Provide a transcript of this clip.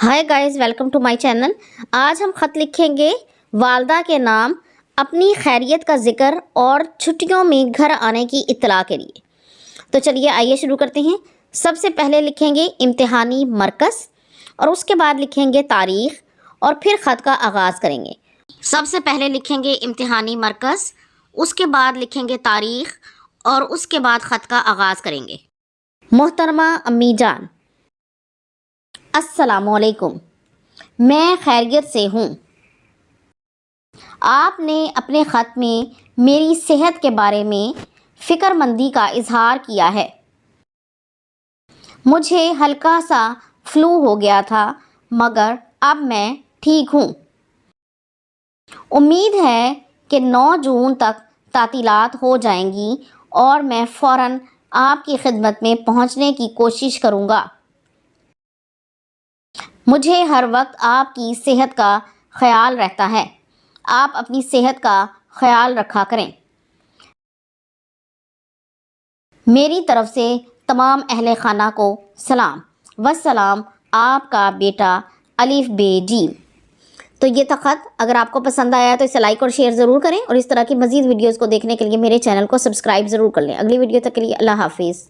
Hi guys, welcome to my channel. आज हम ख़त लिखेंगे वालदा के नाम अपनी खैरियत का ज़िक्र और छुट्टियों में घर आने की इत्तला के लिए। तो चलिए आइए शुरू करते हैं। सबसे पहले लिखेंगे इम्तिहानी मरकज़ और उसके बाद लिखेंगे तारीख़ और फिर ख़त का आगाज़ करेंगे। सबसे पहले लिखेंगे इम्तिहानी मरकज़, उसके बाद लिखेंगे तारीख़ और उसके बाद ख़त का आगाज़ करेंगे। मोहतरमा अम्मी जान, अस्सलामुअलैकुम। मैं खैरियत से हूँ। आपने अपने ख़त में मेरी सेहत के बारे में फ़िक्रमंदी का इजहार किया है। मुझे हल्का सा फ्लू हो गया था, मगर अब मैं ठीक हूँ। उम्मीद है कि 9 जून तक तातीलात हो जाएंगी और मैं फ़ौरन आपकी खिदमत में पहुँचने की कोशिश करूँगा। मुझे हर वक्त आपकी सेहत का ख्याल रहता है। आप अपनी सेहत का ख्याल रखा करें। मेरी तरफ से तमाम अहले खाना को सलाम। वस्सलाम, आपका बेटा अलिफ बे जीम। तो ये था ख़त। अगर आपको पसंद आया तो इसे लाइक और शेयर ज़रूर करें और इस तरह की मज़ीद वीडियोज़ को देखने के लिए मेरे चैनल को सब्सक्राइब ज़रूर कर लें। अगली वीडियो तक के लिए अल्लाह हाफिज़।